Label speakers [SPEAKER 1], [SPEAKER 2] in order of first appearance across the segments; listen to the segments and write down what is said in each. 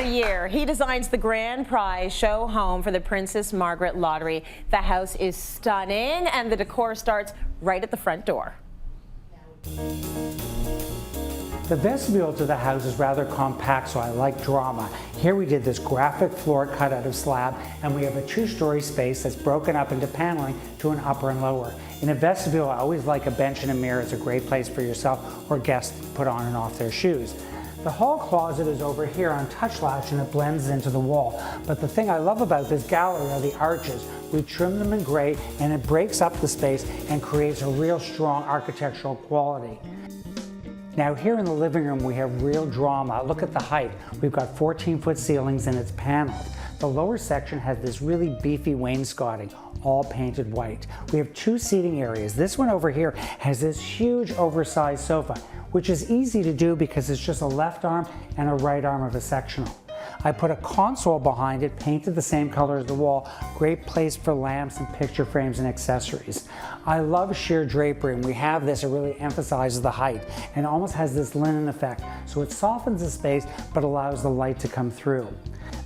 [SPEAKER 1] every year. He designs the grand prize show home for the Princess Margaret Lottery. The house is stunning, and the decor starts right at the front door.
[SPEAKER 2] The vestibule to the house is rather compact, so I like drama. Here we did this graphic floor cut out of slab, and we have a two-story space that's broken up into paneling to an upper and lower. In a vestibule, I always like a bench and a mirror. It's a great place for yourself or guests to put on and off their shoes. The hall closet is over here on touch latch, and it blends into the wall. But the thing I love about this gallery are the arches. We trim them in gray, and it breaks up the space and creates a real strong architectural quality. Now here in the living room we have real drama. Look at the height. We've got 14-foot ceilings and it's paneled. The lower section has this really beefy wainscoting, all painted white. We have two seating areas. This one over here has this huge oversized sofa, which is easy to do because it's just a left arm and a right arm of a sectional. I put a console behind it, painted the same color as the wall. Great place for lamps and picture frames and accessories. I love sheer drapery, and we have this, it really emphasizes the height and almost has this linen effect. So it softens the space but allows the light to come through.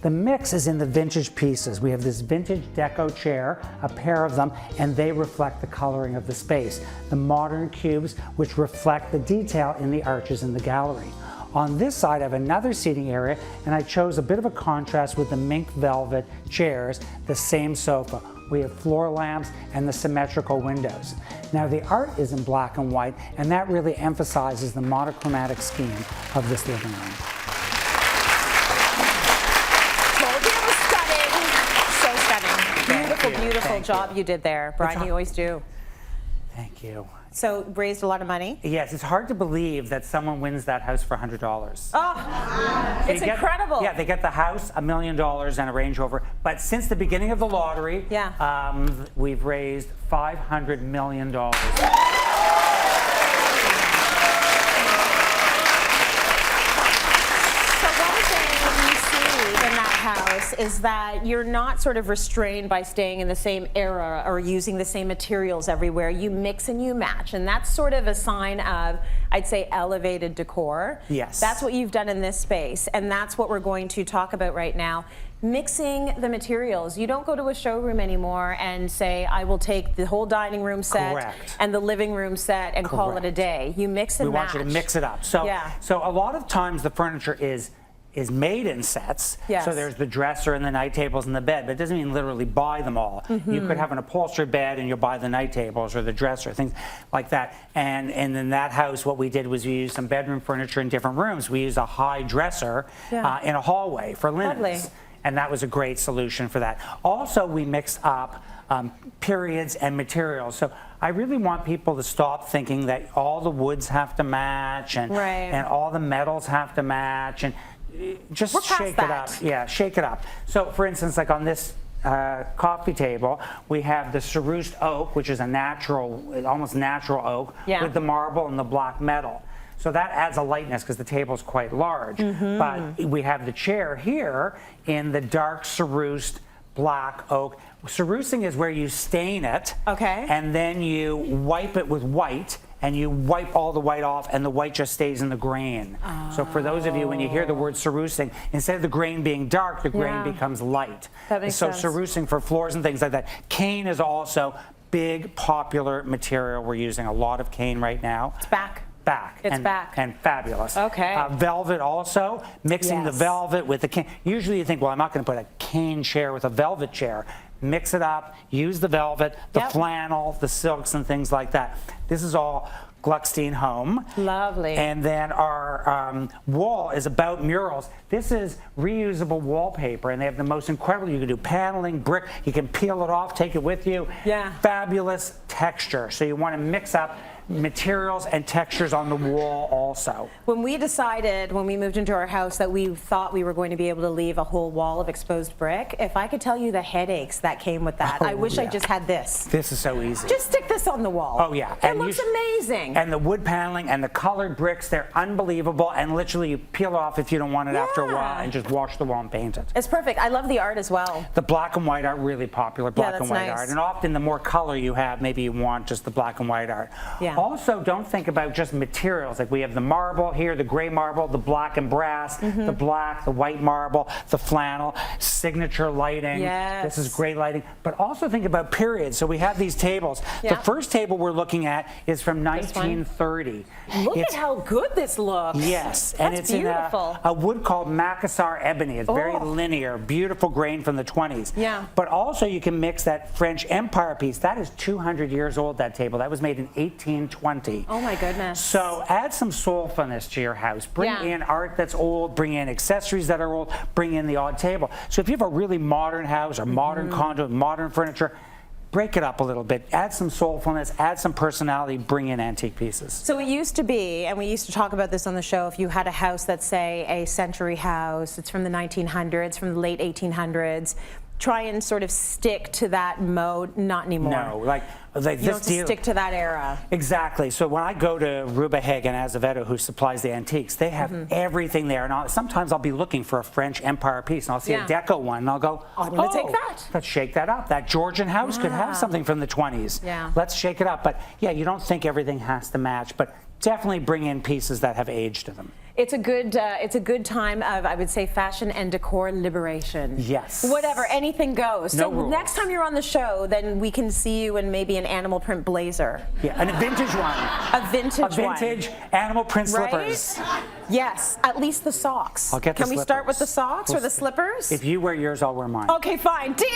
[SPEAKER 2] The mix is in the vintage pieces. We have this vintage deco chair, a pair of them, and they reflect the coloring of the space. The modern cubes, which reflect the detail in the arches in the gallery. On this side I have another seating area, and I chose a bit of a contrast with the mink velvet chairs, the same sofa. We have floor lamps and the symmetrical windows. Now the art is in black and white, and that really emphasizes the monochromatic scheme of this living room.
[SPEAKER 1] Told you it was stunning. So stunning. Beautiful, beautiful job you did there, Brian. You always do.
[SPEAKER 2] Thank you.
[SPEAKER 1] So raised a lot of money?
[SPEAKER 2] Yes, it's hard to believe that someone wins that house for $100.
[SPEAKER 1] Oh, it's incredible.
[SPEAKER 2] Yeah, they get the house, $1 million, and a Range Rover. But since the beginning of the lottery, we've raised $500 million. Is that you're not sort of restrained by staying in the same era or using the same materials everywhere. You mix and you match, and that's sort of a sign of, I'd say, elevated decor. Yes.
[SPEAKER 1] That's what you've done in this space, and that's what we're going to talk about right now. Mixing the materials. You don't go to a showroom anymore and say, I will take the whole dining room set and the living room set and call it a day. You mix and match.
[SPEAKER 2] We want you to mix it up. So a lot of times the furniture is made in sets.
[SPEAKER 1] Yes.
[SPEAKER 2] So there's the dresser and the night tables and the bed, but it doesn't mean literally buy them all. You could have an upholstered bed and you'll buy the night tables or the dresser, things like that. And in that house, what we did was we used some bedroom furniture in different rooms. We used a high dresser in a hallway for linens.
[SPEAKER 1] Lovely.
[SPEAKER 2] And that was a great solution for that. Also, we mixed up periods and materials. So I really want people to stop thinking that all the woods have to match and all the metals have to match, and just shake it up. Yeah, shake it up. So for instance, like on this coffee table, we have the Cerussed oak, which is a natural, almost natural oak, with the marble and the black metal. So that adds a lightness because the table is quite large. But we have the chair here in the dark Cerussed black oak. Cerussing is where you stain it, and then you wipe it with white, and you wipe all the white off, and the white just stays in the grain. So for those of you, when you hear the word cerussing, instead of the grain being dark, the grain becomes light.
[SPEAKER 1] That makes sense.
[SPEAKER 2] So cerussing for floors and things like that. Cane is also big, popular material. We're using a lot of cane right now.
[SPEAKER 1] It's back.
[SPEAKER 2] It's back. And fabulous. Velvet also, mixing the velvet with the cane. Usually you think, well, I'm not going to put a cane chair with a velvet chair. Mix it up, use the velvet, the flannel, the silks, and things like that. This is all Gluckstein Home.
[SPEAKER 1] Lovely.
[SPEAKER 2] And then our wall is about murals. This is reusable wallpaper, and they have the most incredible, you can do paneling, brick, you can peel it off, take it with you. Fabulous texture. So you want to mix up materials and textures on the wall also.
[SPEAKER 1] When we decided, when we moved into our house, that we thought we were going to be able to leave a whole wall of exposed brick, if I could tell you the headaches that came with that, I wish I just had this.
[SPEAKER 2] This is so easy.
[SPEAKER 1] Just stick this on the wall.
[SPEAKER 2] Oh yeah.
[SPEAKER 1] It looks amazing.
[SPEAKER 2] And the wood paneling and the colored bricks, they're unbelievable, and literally you peel off if you don't want it after a while and just wash the wall and paint it.
[SPEAKER 1] It's perfect. I love the art as well.
[SPEAKER 2] The black and white art, really popular black and white art. And often the more color you have, maybe you want just the black and white art. Also, don't think about just materials. Like we have the marble here, the gray marble, the black and brass, the black, the white marble, the flannel, signature lighting.
[SPEAKER 1] Yes.
[SPEAKER 2] This is great lighting. But also think about periods. So we have these tables. The first table we're looking at is from 1930.
[SPEAKER 1] Look at how good this looks.
[SPEAKER 2] Yes,
[SPEAKER 1] That's
[SPEAKER 2] and it's
[SPEAKER 1] beautiful.
[SPEAKER 2] in a wood called Macassar ebony. It's very linear, beautiful grain from the 20s.
[SPEAKER 1] Yeah.
[SPEAKER 2] But also you can mix that French Empire piece. That is 200 years old, that table. That was made in 1820.
[SPEAKER 1] Oh my goodness.
[SPEAKER 2] So add some soulfulness to your house. Bring in art that's old, bring in accessories that are old, bring in the odd table. So if you have a really modern house or modern condo, modern furniture, break it up a little bit, add some soulfulness, add some personality, bring in antique pieces.
[SPEAKER 1] So it used to be, and we used to talk about this on the show, if you had a house that's, say, a century house, it's from the 1900s, from the late 1800s, try and sort of stick to that mode. Not anymore.
[SPEAKER 2] No, like
[SPEAKER 1] you
[SPEAKER 2] this
[SPEAKER 1] don't have to
[SPEAKER 2] deal.
[SPEAKER 1] stick to that era.
[SPEAKER 2] Exactly. So when I go to Rubehagen Azevedo, who supplies the antiques, they have everything there. And sometimes I'll be looking for a French Empire piece, and I'll see a Deco one, and I'll go,
[SPEAKER 1] I'm going to take that.
[SPEAKER 2] Let's shake that up. That Georgian house could have something from the 20s.
[SPEAKER 1] Yeah.
[SPEAKER 2] Let's shake it up. But yeah, you don't think everything has to match, but definitely bring in pieces that have age to them.
[SPEAKER 1] It's a good time of, I would say, fashion and decor liberation.
[SPEAKER 2] Yes.
[SPEAKER 1] Whatever, anything goes.
[SPEAKER 2] No
[SPEAKER 1] So
[SPEAKER 2] rules.
[SPEAKER 1] next time you're on the show, then we can see you in maybe an animal print blazer.
[SPEAKER 2] Yeah, and a vintage one.
[SPEAKER 1] A vintage one.
[SPEAKER 2] A vintage animal print
[SPEAKER 1] Right?
[SPEAKER 2] slippers.
[SPEAKER 1] Yes, at least the socks.
[SPEAKER 2] I'll get the
[SPEAKER 1] Can we start with the
[SPEAKER 2] slippers.
[SPEAKER 1] socks or the slippers?
[SPEAKER 2] If you wear yours, I'll wear mine.
[SPEAKER 1] Okay, fine. Deal!